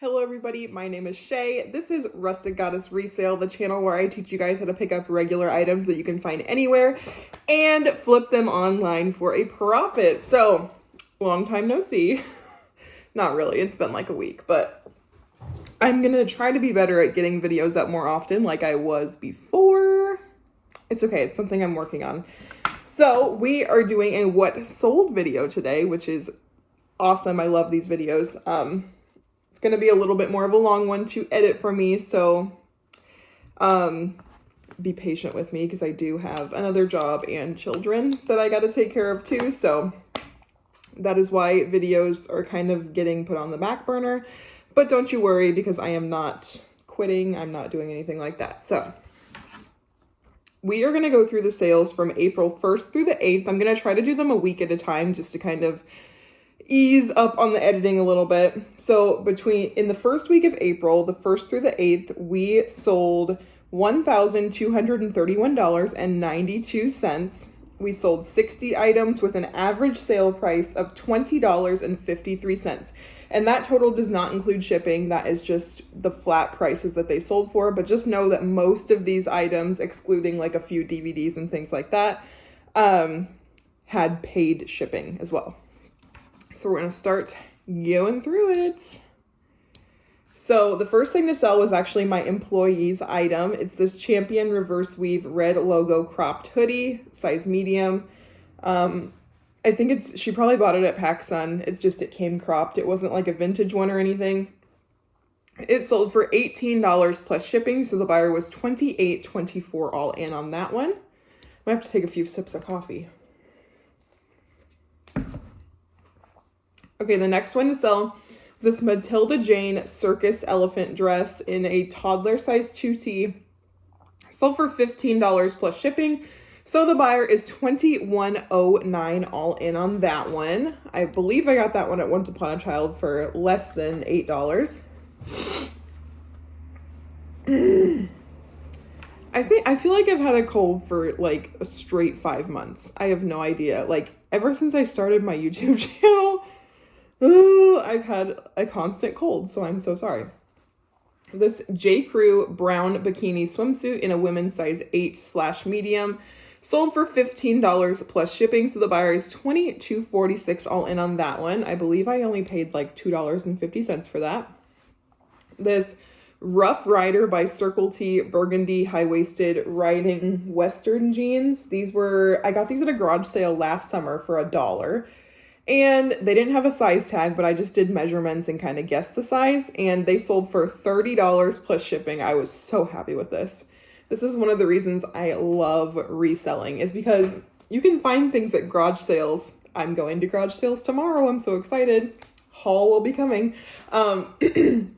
Hello everybody, my name is Shay. This is Rustic Goddess Resale, the channel where I teach you guys how to pick up regular items that you can find anywhere and flip them online for a profit. So, long time no see. Not really, it's been like a week, but I'm gonna try to be better at getting videos up more often like I was before. It's okay, it's something I'm working on. So, we are doing a what sold video today, which is awesome. I love these videos. It's going to be a little bit more of a long one to edit for me, so be patient with me because I do have another job and children that I got to take care of too, so that is why videos are kind of getting put on the back burner. But don't you worry because I am not quitting. I'm not doing anything like that. So we are going to go through the sales from April 1st through the 8th. I'm going to try to do them a week at a time just to kind of ease up on the editing a little bit. So in the first week of April, the 1st through the 8th, we sold $1,231.92. We sold 60 items with an average sale price of $20.53. And that total does not include shipping. That is just the flat prices that they sold for. But just know that most of these items, excluding like a few DVDs and things like that, had paid shipping as well. So we're going to start going through it. So the first thing to sell was actually my employee's item. It's this Champion reverse weave red logo cropped hoodie, size medium. I think she probably bought it at PacSun. It's just, it came cropped. It wasn't like a vintage one or anything. It sold for $18 plus shipping. So the buyer was $28.24 all in on that one. I have to take a few sips of coffee. Okay, the next one to sell is this Matilda Jane circus elephant dress in a toddler size 2T. Sold for $15 plus shipping. So the buyer is $21.09 all in on that one. I believe I got that one at Once Upon a Child for less than $8. I feel like I've had a cold for like a straight 5 months. I have no idea. Like ever since I started my YouTube channel, I've had a constant cold, so I'm so sorry. This JCrew brown bikini swimsuit in a women's size 8/medium sold for $15 plus shipping, so the buyer is $22.46 all in on that one. I believe I only paid like $2.50 for that. This Rough Rider by Circle T burgundy high-waisted riding western jeans. I got these at a garage sale last summer for $1. And they didn't have a size tag, but I just did measurements and kind of guessed the size. And they sold for $30 plus shipping. I was so happy with this. This is one of the reasons I love reselling, is because you can find things at garage sales. I'm going to garage sales tomorrow. I'm so excited. Haul will be coming. You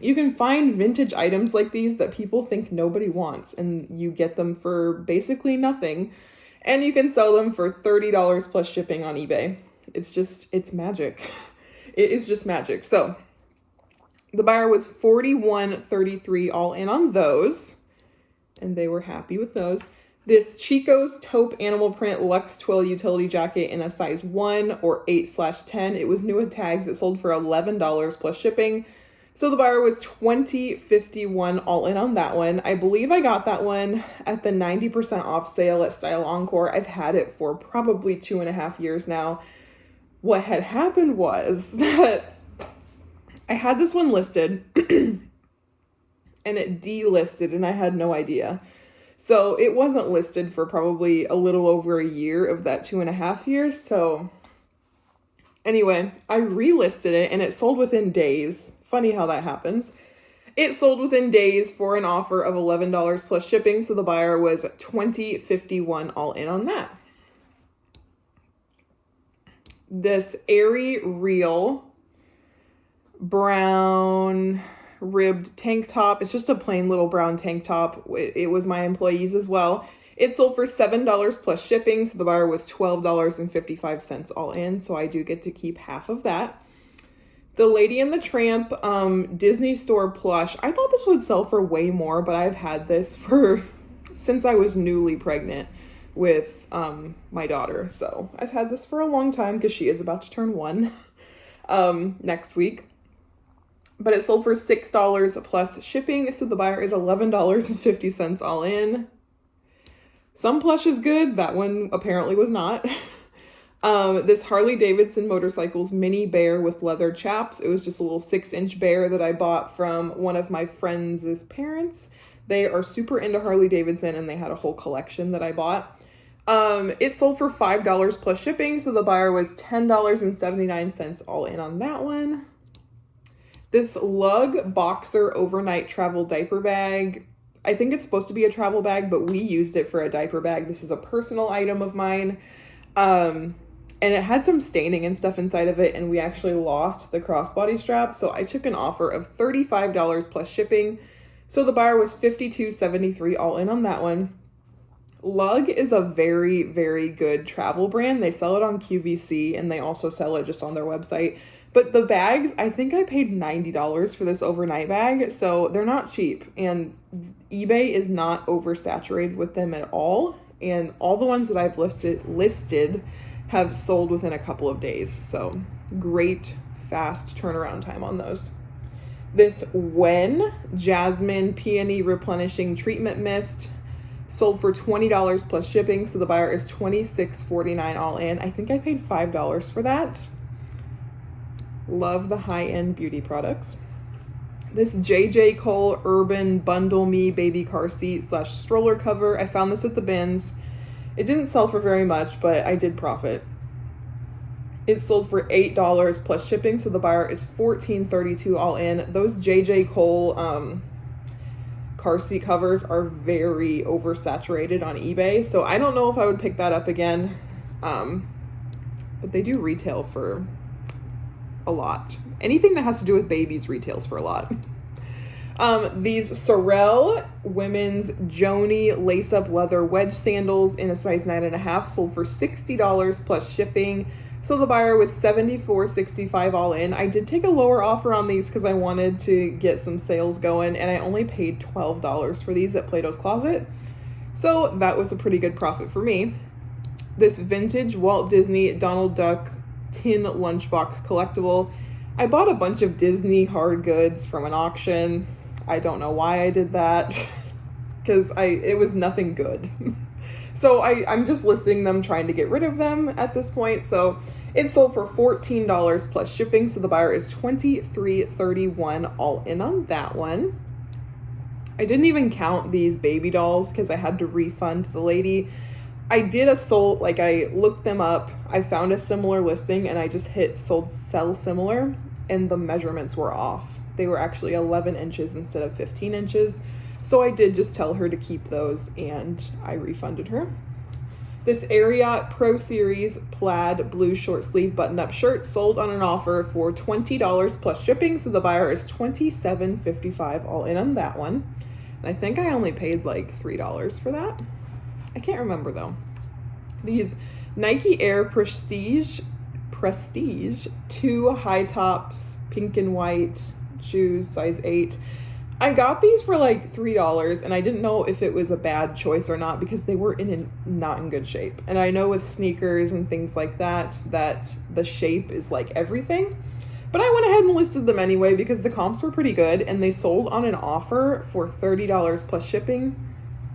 can find vintage items like these that people think nobody wants, and you get them for basically nothing. And you can sell them for $30 plus shipping on eBay. It's magic. It is just magic. So the buyer was $41.33 all in on those, and they were happy with those. This Chicos Taupe animal print Luxe Twill utility jacket in a size 1 or 8/10. It was new with tags. It sold for $11 plus shipping. So the buyer was $20.51 all in on that one. I believe I got that one at the 90% off sale at Style Encore. I've had it for probably 2.5 years now. What had happened was that I had this one listed and it delisted and I had no idea. So it wasn't listed for probably a little over a year of that 2.5 years. So anyway, I relisted it and it sold within days. Funny how that happens. It sold within days for an offer of $11 plus shipping. So the buyer was $20.51 all in on that. This Airy Real brown ribbed tank top. It's just a plain little brown tank top. It was my employee's as well. It sold for $7 plus shipping. So the buyer was $12.55 all in. So I do get to keep half of that. The Lady and the Tramp Disney Store plush. I thought this would sell for way more, but I've had this since I was newly pregnant with my daughter. So I've had this for a long time because she is about to turn 1 next week. but it sold for $6 plus shipping, so the buyer is $11.50 all in. Some Plush is good. That one apparently was not. This Harley Davidson motorcycles mini bear with leather chaps. It was just a little 6-inch bear that I bought from one of my friends' parents. They are super into Harley Davidson, and they had a whole collection that I bought. It sold for $5 plus shipping, so the buyer was $10.79 all in on that one. This Lug Boxer Overnight Travel Diaper Bag. I think it's supposed to be a travel bag, but we used it for a diaper bag. This is a personal item of mine. And it had some staining and stuff inside of it, and we actually lost the crossbody strap. So I took an offer of $35 plus shipping. So the buyer was $52.73 all in on that one. Lug is a very, very good travel brand. They sell it on QVC, and they also sell it just on their website. But the bags, I think I paid $90 for this overnight bag, so they're not cheap. And eBay is not oversaturated with them at all. And all the ones that I've listed have sold within a couple of days. So great, fast turnaround time on those. This Jasmine Peony Replenishing Treatment Mist sold for $20 plus shipping, so the buyer is $26.49 all in. I think I paid $5 for that. Love the high-end beauty products. This Cole Urban Bundle Me baby car seat / stroller cover. I found this at the bins. It didn't sell for very much, but I did profit. It sold for $8 plus shipping, so the buyer is $14.32 all in. Those Cole car seat covers are very oversaturated on eBay, so I don't know if I would pick that up again. But they do retail for a lot. Anything that has to do with babies retails for a lot. These Sorel women's Joni lace-up leather wedge sandals in a size 9.5 sold for $60 plus shipping. So the buyer was $74.65 all in. I did take a lower offer on these because I wanted to get some sales going, and I only paid $12 for these at Plato's Closet. So that was a pretty good profit for me. This vintage Walt Disney Donald Duck tin lunchbox collectible. I bought a bunch of Disney hard goods from an auction. I don't know why I did that because it was nothing good. So I'm just listing them, trying to get rid of them at this point. So it sold for $14 plus shipping, so the buyer is $23.31 all in on that one. I didn't even count these baby dolls because I had to refund the lady. I did I looked them up, I found a similar listing, and I just hit sold sell similar, and the measurements were off. They were actually 11 inches instead of 15 inches. So I did just tell her to keep those, and I refunded her. This Ariat Pro Series plaid blue short sleeve button-up shirt sold on an offer for $20 plus shipping, so the buyer is $27.55 all in on that one. And I think I only paid like $3 for that. I can't remember though. These Nike Air Prestige 2 high tops, pink and white shoes, size 8. I got these for like $3, and I didn't know if it was a bad choice or not because they were not in good shape. And I know with sneakers and things like that the shape is like everything. But I went ahead and listed them anyway because the comps were pretty good, and they sold on an offer for $30 plus shipping.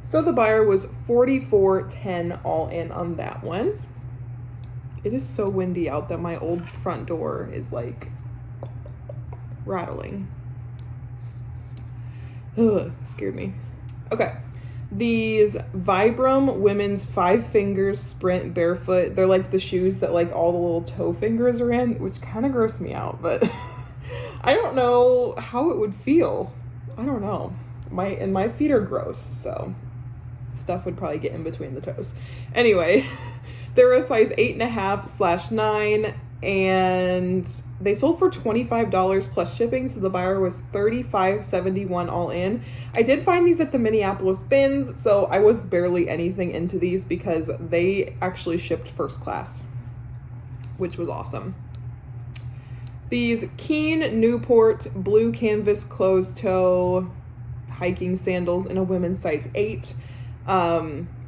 So the buyer was $44.10 all in on that one. It is so windy out that my old front door is like rattling. Ugh, scared me. Okay. These Vibram women's 5 fingers sprint barefoot. They're like the shoes that like all the little toe fingers are in, which kind of gross me out, but I don't know how it would feel. I don't know. My feet are gross, so stuff would probably get in between the toes. Anyway, they're a size 8.5/9, and they sold for $25 plus shipping, so the buyer was $35.71 all in. I did find these at the Minneapolis bins, so I was barely anything into these because they actually shipped first class, which was awesome. These Keen Newport blue canvas closed toe hiking sandals in a women's size 8.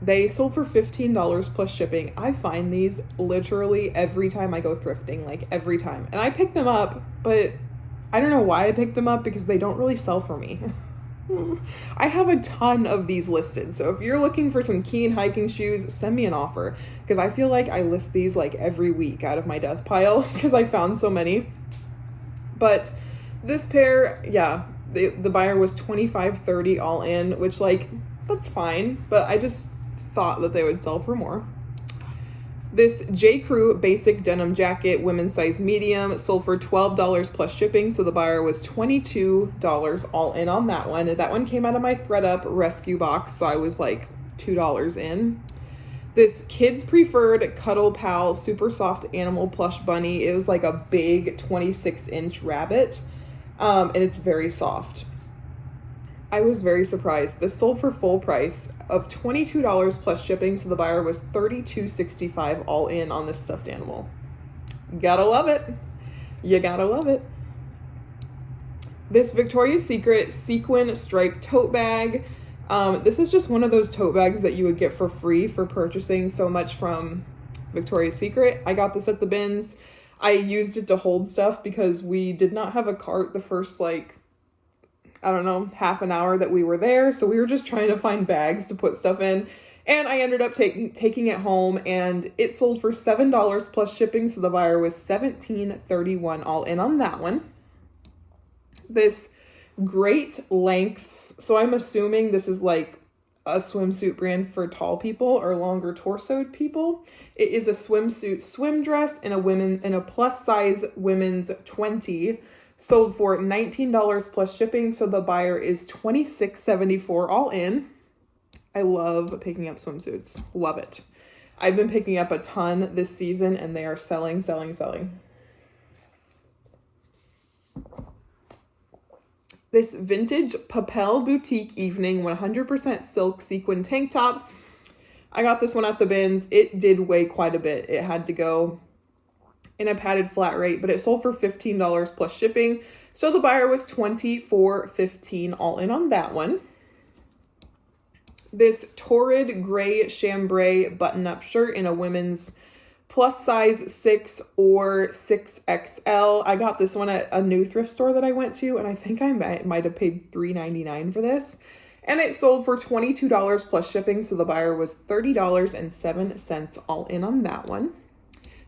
They sold for $15 plus shipping. I find these literally every time I go thrifting, like every time. And I pick them up, but I don't know why I picked them up because they don't really sell for me. I have a ton of these listed. So if you're looking for some keen hiking shoes, send me an offer. Because I feel like I list these like every week out of my death pile because I found so many. But this pair, yeah, the buyer was $25.30 all in, which like, that's fine. But I just thought that they would sell for more. This JCrew basic denim jacket, women's size medium, sold for $12 plus shipping. So the buyer was $22 all in on that one. And that one came out of my ThredUp rescue box. So I was like $2 in. This kids preferred Cuddle Pal super soft animal plush bunny. It was like a big 26-inch rabbit. And it's very soft. I was very surprised. This sold for full price of $22 plus shipping, so the buyer was $32.65 all in on this stuffed animal. Gotta love it. You gotta love it. This Victoria's Secret sequin striped tote bag. This is just one of those tote bags that you would get for free for purchasing so much from Victoria's Secret. I got this at the bins. I used it to hold stuff because we did not have a cart the first I don't know, half an hour that we were there. So we were just trying to find bags to put stuff in. And I ended up taking it home, and it sold for $7 plus shipping. So the buyer was $17.31 all in on that one. This great lengths. So I'm assuming this is like a swimsuit brand for tall people or longer torsoed people. It is a swimsuit swim dress in a plus size women's 20. Sold for $19 plus shipping, so the buyer is $26.74 all in. I love picking up swimsuits. Love it. I've been picking up a ton this season, and they are selling. This vintage Papel Boutique Evening 100% silk sequin tank top. I got this one at the bins. It did weigh quite a bit. It had to go in a padded flat rate, but it sold for $15 plus shipping. So the buyer was $24.15 all in on that one. This torrid gray chambray button-up shirt in a women's plus size 6 or 6XL. I got this one at a new thrift store that I went to, and I think I might have paid $3.99 for this. And it sold for $22 plus shipping, so the buyer was $30.07 all in on that one.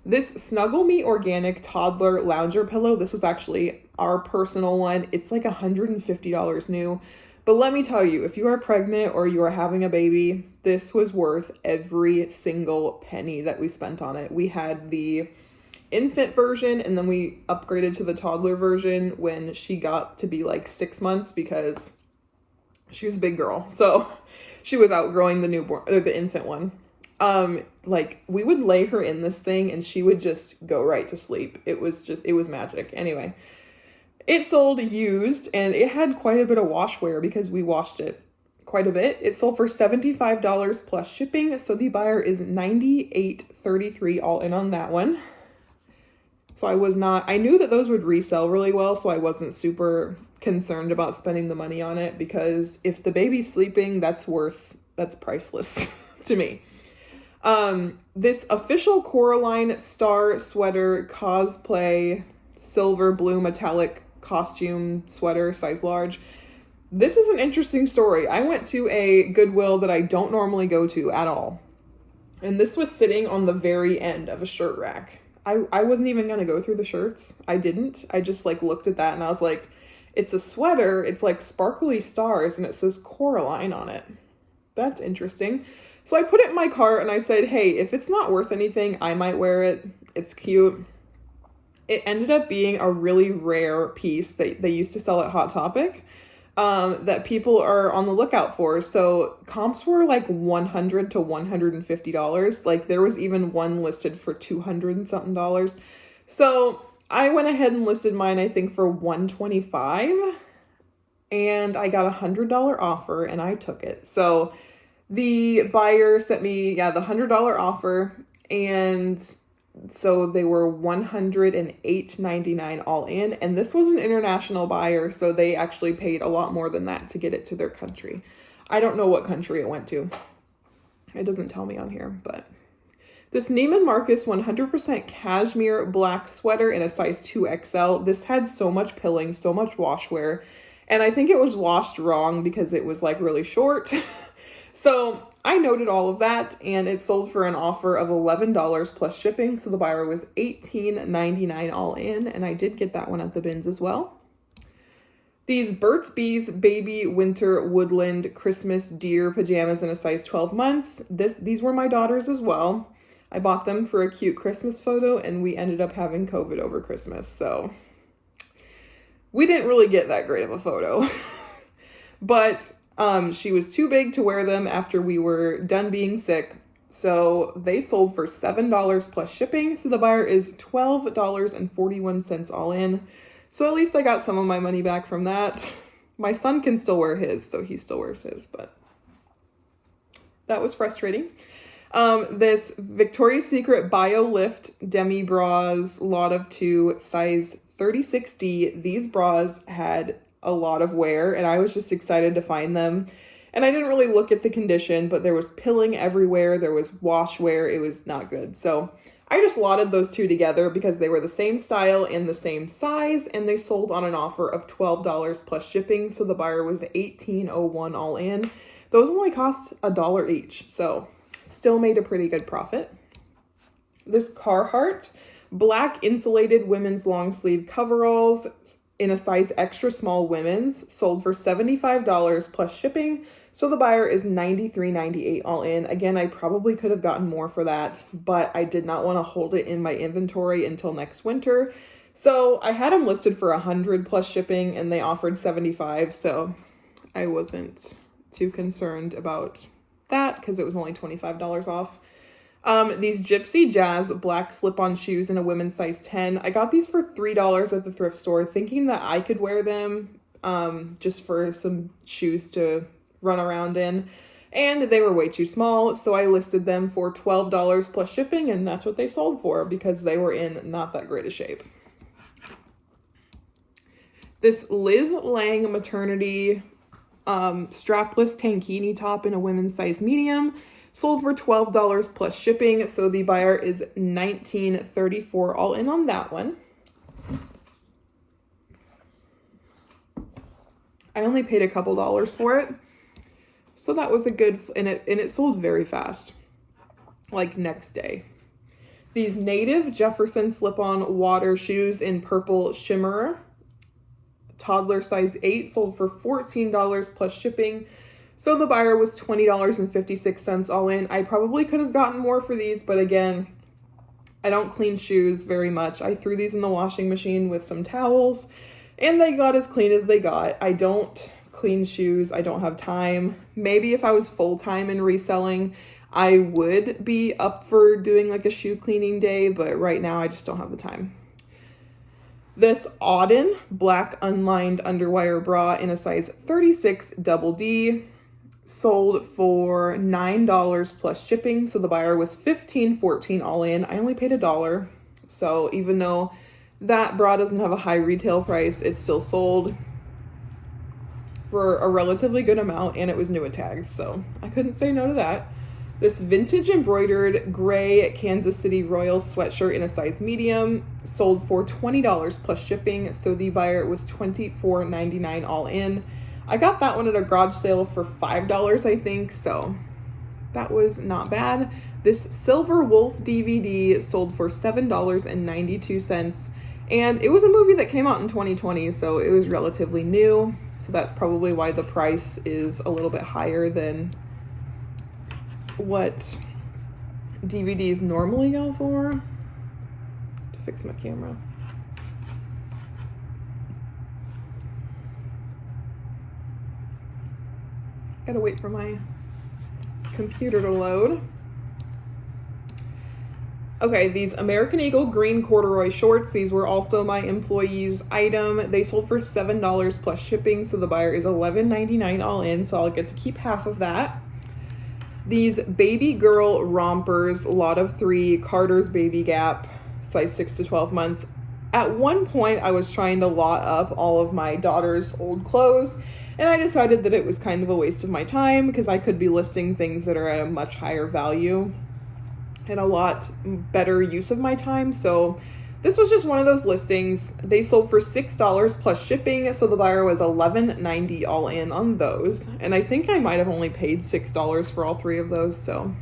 This Snuggle Me Organic Toddler Lounger Pillow, this was actually our personal one. It's like $150 new. But let me tell you, if you are pregnant or you are having a baby, this was worth every single penny that we spent on it. We had the infant version, and then we upgraded to the toddler version when she got to be like 6 months because she was a big girl. So she was outgrowing the newborn or the infant one. We would lay her in this thing and she would just go right to sleep. It was magic. Anyway, it sold used, and it had quite a bit of wash wear because we washed it quite a bit. It sold for $75 plus shipping. So the buyer is $98.33 all in on that one. So I knew that those would resell really well. So I wasn't super concerned about spending the money on it because if the baby's sleeping, that's priceless to me. This official Coraline star sweater cosplay silver blue metallic costume sweater size large. This is an interesting story. I went to a Goodwill that I don't normally go to at all. And this was sitting on the very end of a shirt rack. I wasn't even going to go through the shirts. I didn't. I just looked at that and I was like, it's a sweater. It's like sparkly stars and it says Coraline on it. That's interesting. So I put it in my cart and I said, hey, if it's not worth anything, I might wear it. It's cute. It ended up being a really rare piece that they used to sell at Hot Topic that people are on the lookout for. So comps were like $100 to $150. There was even one listed for $200 and something. So I went ahead and listed mine, I think, for $125, and I got $100 offer and I took it. So the buyer sent me, the $100 offer, and so they were $108.99 all in, and this was an international buyer, so they actually paid a lot more than that to get it to their country. I don't know what country it went to. It doesn't tell me on here, but This Neiman Marcus 100% cashmere black sweater in a size 2XL. This had so much pilling, so much wash wear, and I think it was washed wrong because it was like really short. So I noted all of that, and it sold for an offer of $11 plus shipping. So the buyer was $18.99 all in, and I did get that one at the bins as well. These Burt's Bees Baby Winter Woodland Christmas Deer Pajamas in a size 12 months. These were my daughter's as well. I bought them for a cute Christmas photo, and we ended up having COVID over Christmas, so we didn't really get that great of a photo. But she was too big to wear them after we were done being sick, so they sold for $7 plus shipping, so the buyer is $12.41 all in. So at least I got some of my money back from that. My son can still wear his, so he still wears his, but that was frustrating. This Victoria's Secret BioLift Demi bras, lot of 2, size 36D. These bras had a lot of wear, and I was just excited to find them. And I didn't really look at the condition, but there was pilling everywhere. There was wash wear. It was not good. So I just lotted those two together because they were the same style and the same size, and they sold on an offer of $12 plus shipping. So the buyer was $18.01 all in. Those only cost $1 each, so still made a pretty good profit. This Carhart black insulated women's long sleeve coveralls in a size extra small women's sold for $75 plus shipping. So the buyer is $93.98 all in. Again, I probably could have gotten more for that, but I did not want to hold it in my inventory until next winter. So I had them listed for $100 plus shipping, and they offered $75. So I wasn't too concerned about that because it was only $25 off. These Gypsy Jazz black slip-on shoes in a women's size 10. I got these for $3 at the thrift store, thinking that I could wear them just for some shoes to run around in, and they were way too small, so I listed them for $12 plus shipping, and that's what they sold for because they were in not that great a shape. This Liz Lang maternity strapless tankini top in a women's size medium sold for $12 plus shipping, so the buyer is $19.34 all in on that one. I only paid a couple dollars for it, so that was a good, and it sold very fast, like next day. These Native Jefferson slip-on water shoes in purple shimmer, toddler size 8, sold for $14 plus shipping. So the buyer was $20.56 all in. I probably could have gotten more for these, but again, I don't clean shoes very much. I threw these in the washing machine with some towels, and they got as clean as they got. I don't clean shoes. I don't have time. Maybe if I was full-time in reselling, I would be up for doing like a shoe cleaning day, but right now I just don't have the time. This Auden black unlined underwire bra in a size 36 double D sold for $9 plus shipping, so the buyer was $15.14 all in. I only paid $1, so even though that bra doesn't have a high retail price, it still sold for a relatively good amount, and it was new at tags, so I couldn't say no to that. This vintage embroidered gray Kansas City Royal sweatshirt in a size medium sold for $20 plus shipping, so the buyer was $24.99 all in. I got that one at a garage sale for $5, I think, so that was not bad. This Silver Wolf DVD sold for $7.92, and it was a movie that came out in 2020, so it was relatively new, so that's probably why the price is a little bit higher than what DVDs normally go for. To fix my camera. Gotta wait for my computer to load. Okay, these American Eagle green corduroy shorts, these were also my employee's item. They sold for $7 plus shipping, so the buyer is $11.99 all in, so I'll get to keep half of that. These baby girl rompers, lot of 3, Carter's Baby Gap, size 6 to 12 months. At one point, I was trying to lot up all of my daughter's old clothes, and I decided that it was kind of a waste of my time because I could be listing things that are at a much higher value. and a lot better use of my time. So this was just one of those listings. They sold for $6 plus shipping, so the buyer was $11.90 all in on those. And I think I might have only paid $6 for all 3 of those, so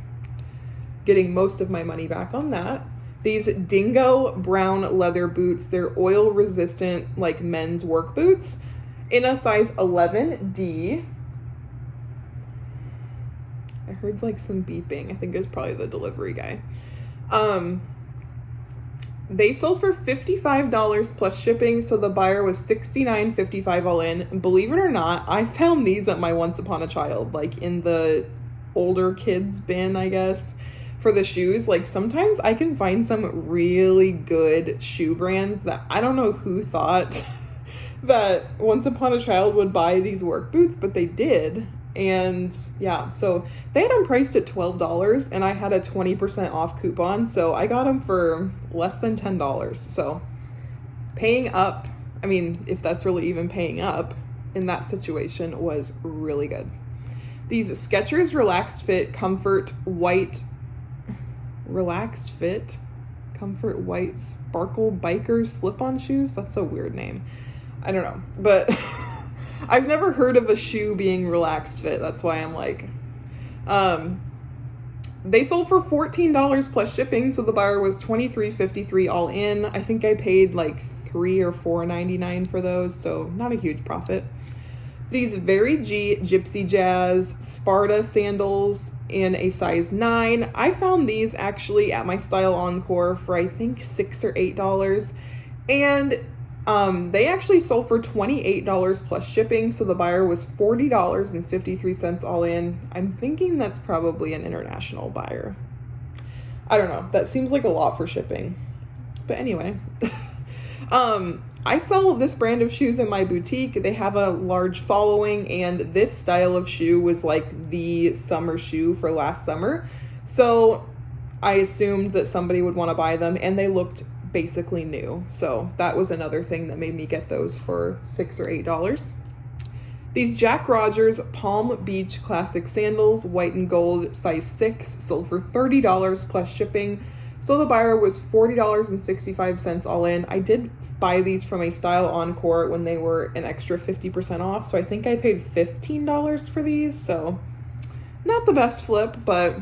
getting most of my money back on that. These Dingo brown leather boots, they're oil resistant, like men's work boots, in a size 11D. I heard like some beeping. I think it was probably the delivery guy. They sold for $55 plus shipping, so the buyer was $69.55 all in. Believe it or not, I found these at my Once Upon a Child, like in the older kids bin, I guess, for the shoes. Like sometimes I can find some really good shoe brands that I don't know who thought that Once Upon a Child would buy these work boots, but they did. And yeah, so they had them priced at $12 and I had a 20% off coupon, so I got them for less than $10. So paying up, I mean, if that's really even paying up in that situation, was really good. These Skechers Relaxed Fit Comfort White Sparkle Bikers slip-on shoes. That's a weird name. I don't know, but I've never heard of a shoe being relaxed fit. That's why I'm like, they sold for $14 plus shipping, so the buyer was $23.53 all in. I think I paid like $3 or $4.99 for those, so not a huge profit. These Very G Gypsy Jazz Sparta sandals in a size 9. I found these actually at my Style Encore for I think $6 or $8, and they actually sold for $28 plus shipping, so the buyer was $40.53 all in. I'm thinking that's probably an international buyer. I don't know. That seems like a lot for shipping. But anyway, I sell this brand of shoes in my boutique. They have a large following, and this style of shoe was like the summer shoe for last summer. So I assumed that somebody would want to buy them, and they looked basically new. So that was another thing that made me get those for $6 or $8. These Jack Rogers Palm Beach Classic Sandals, white and gold, size 6, sold for $30 plus shipping. So the buyer was $40.65 all in. I did buy these from a Style Encore when they were an extra 50% off. So I think I paid $15 for these. So not the best flip, but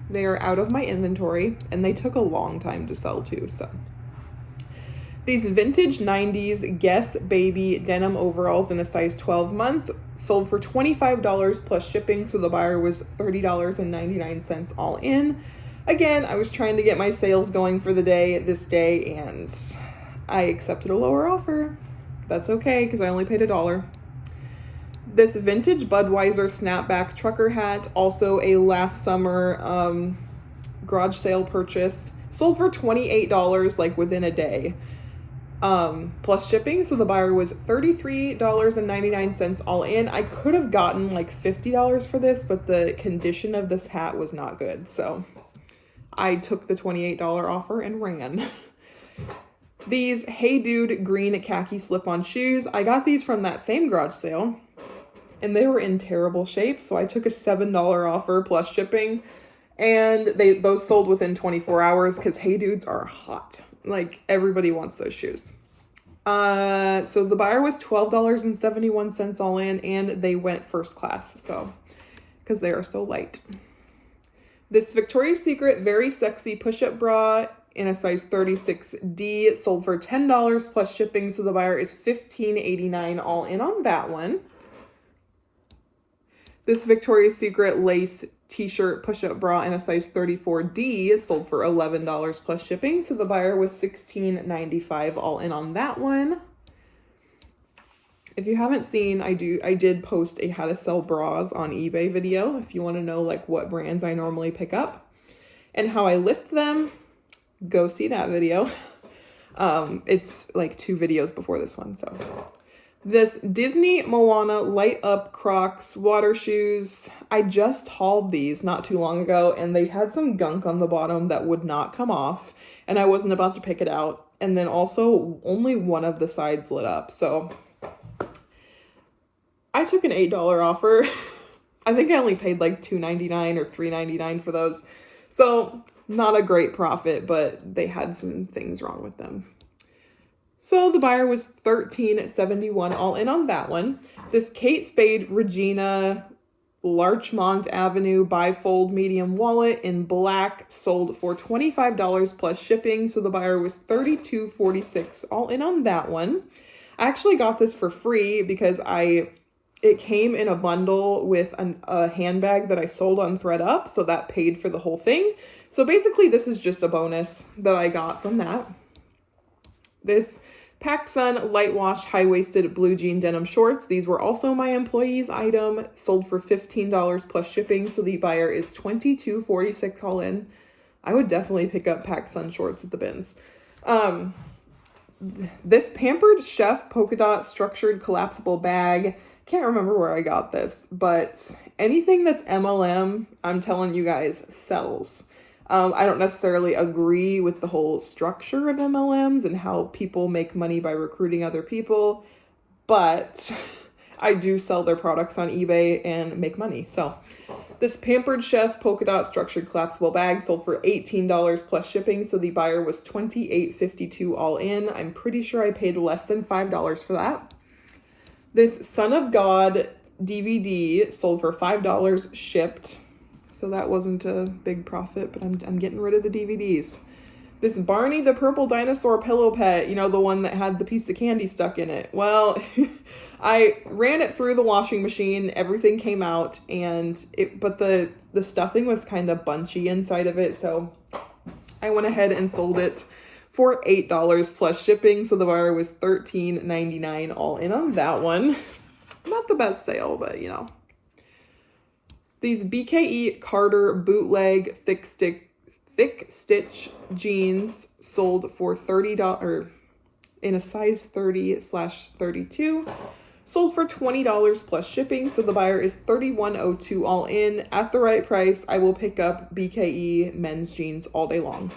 they are out of my inventory and they took a long time to sell too. So these vintage 90s Guess Baby denim overalls in a size 12 month sold for $25 plus shipping. So the buyer was $30.99 all in. Again, I was trying to get my sales going for the day this day, and I accepted a lower offer. That's okay, because I only paid $1. This vintage Budweiser snapback trucker hat, also a last summer garage sale purchase, sold for $28 like within a day. Plus shipping, so the buyer was $33.99 all in. I could have gotten like $50 for this, but the condition of this hat was not good, so I took the $28 offer and ran. These Hey Dude green khaki slip-on shoes, I got these from that same garage sale, and they were in terrible shape, so I took a $7 offer plus shipping, and those sold within 24 hours because Hey Dudes are hot. Like, everybody wants those shoes. So the buyer was $12.71 all in, and they went first class, so, because they are so light. This Victoria's Secret Very Sexy Push-Up Bra in a size 36D sold for $10 plus shipping, so the buyer is $15.89 all in on that one. This Victoria's Secret Lace T-shirt push-up bra in a size 34D sold for $11 plus shipping, so the buyer was $16.95 all in on that one. If you haven't seen, I did post a how to sell bras on eBay video if you want to know like what brands I normally pick up and how I list them. Go see that video. It's like 2 videos before this one. So this Disney Moana Light Up Crocs water shoes, I just hauled these not too long ago, and they had some gunk on the bottom that would not come off, and I wasn't about to pick it out. And then also only one of the sides lit up, so I took an $8 offer. I think I only paid like $2.99 or $3.99 for those. So Not a great profit, but they had some things wrong with them. So the buyer was $13.71 all in on that one. This Kate Spade Regina Larchmont Avenue bifold medium wallet in black sold for $25 plus shipping. So the buyer was $32.46 all in on that one. I actually got this for free because it came in a bundle with a handbag that I sold on ThreadUp. So that paid for the whole thing. So basically this is just a bonus that I got from that. This PacSun Light Wash High-Waisted Blue Jean Denim Shorts. These were also my employee's item, sold for $15 plus shipping, so the buyer is $22.46 all in. I would definitely pick up PacSun shorts at the bins. This Pampered Chef polka dot structured collapsible bag. Can't remember where I got this, but anything that's MLM, I'm telling you guys, sells. I don't necessarily agree with the whole structure of MLMs and how people make money by recruiting other people, but I do sell their products on eBay and make money. So this Pampered Chef polka dot structured collapsible bag sold for $18 plus shipping. So the buyer was $28.52 all in. I'm pretty sure I paid less than $5 for that. This Son of God DVD sold for $5 shipped. So that wasn't a big profit, but I'm getting rid of the DVDs. This Barney the Purple Dinosaur pillow pet, you know, the one that had the piece of candy stuck in it. Well, I ran it through the washing machine. Everything came out, but the stuffing was kind of bunchy inside of it. So I went ahead and sold it for $8 plus shipping. So the buyer was $13.99 all in on that one. Not the best sale, but you know. These BKE Carter bootleg thick stitch jeans sold for $30 in a size 30/32. Sold for $20 plus shipping. So the buyer is $31.02 all in. At the right price, I will pick up BKE men's jeans all day long.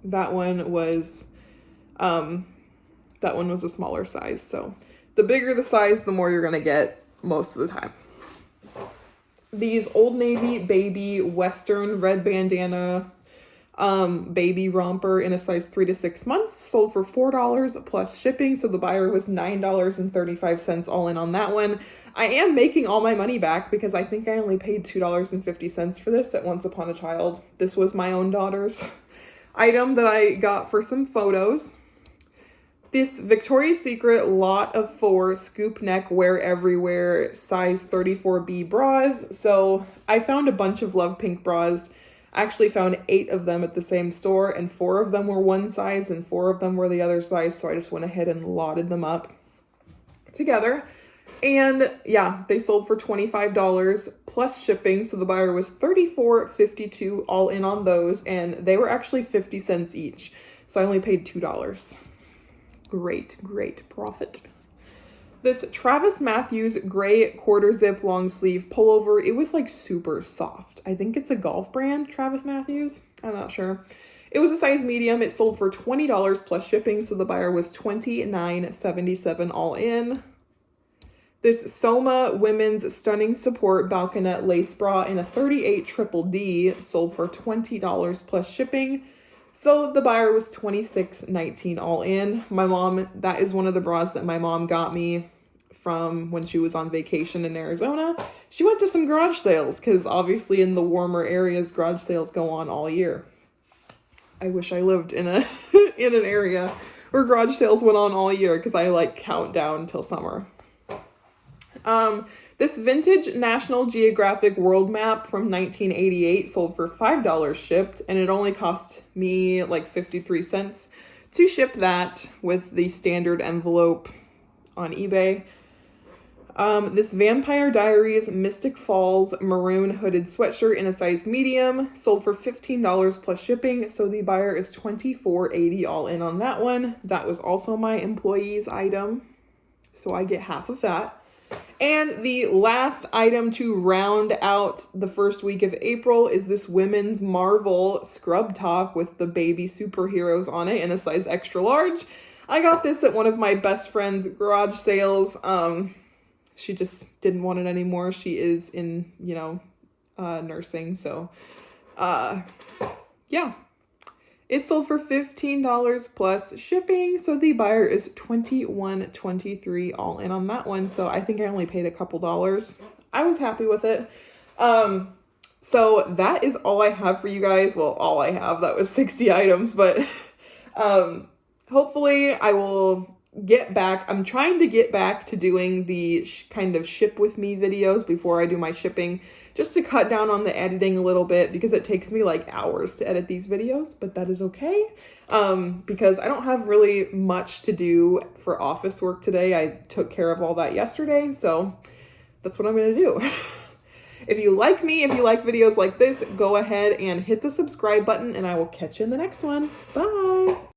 That one was a smaller size. So the bigger the size, the more you're gonna get most of the time. These Old Navy baby Western red bandana baby romper in a size 3 to 6 months sold for $4 plus shipping. So the buyer was $9.35 all in on that one. I am making all my money back because I think I only paid $2.50 for this at Once Upon a Child. This was my own daughter's item that I got for some photos. This Victoria's Secret Lot of 4 scoop neck wear everywhere size 34B bras. So I found a bunch of Love Pink bras. I actually found 8 of them at the same store, and 4 of them were one size and 4 of them were the other size. So I just went ahead and lotted them up together. And yeah, they sold for $25 plus shipping. So the buyer was $34.52 all in on those, and they were actually 50 cents each. So I only paid $2. Great profit. This Travis Matthews gray quarter zip long sleeve pullover. It was like super soft. I think it's a golf brand, Travis Matthews. I'm not sure. It was a size medium. It sold for $20 plus shipping. So the buyer was $29.77 all in. This Soma Women's Stunning Support Balconette Lace Bra in a 38 Triple D sold for $20 plus shipping. So the buyer was $26.19 all in. My mom, that is one of the bras that my mom got me from when she was on vacation in Arizona. She went to some garage sales because obviously in the warmer areas, garage sales go on all year. I wish I lived in an area where garage sales went on all year because I like count down till summer. This vintage National Geographic world map from 1988 sold for $5 shipped, and it only cost me like 53 cents to ship that with the standard envelope on eBay. This Vampire Diaries Mystic Falls maroon hooded sweatshirt in a size medium sold for $15 plus shipping. So the buyer is $24.80 all in on that one. That was also my employee's item, so I get half of that. And the last item to round out the first week of April is this women's Marvel scrub top with the baby superheroes on it in a size extra large. I got this at one of my best friend's garage sales. She just didn't want it anymore. She is in, nursing, so Yeah. It sold for $15 plus shipping, so the buyer is $21.23 all in on that one. So I think I only paid a couple dollars. I was happy with it. So that is all I have for you guys. Well, all I have, that was 60 items, but hopefully I will get back. I'm trying to get back to doing the kind of ship with me videos before I do my shipping, just to cut down on the editing a little bit, because it takes me like hours to edit these videos, but that is okay. Because I don't have really much to do for office work today. I took care of all that yesterday, so that's what I'm gonna do. If you like me, if you like videos like this, go ahead and hit the subscribe button, and I will catch you in the next one. Bye!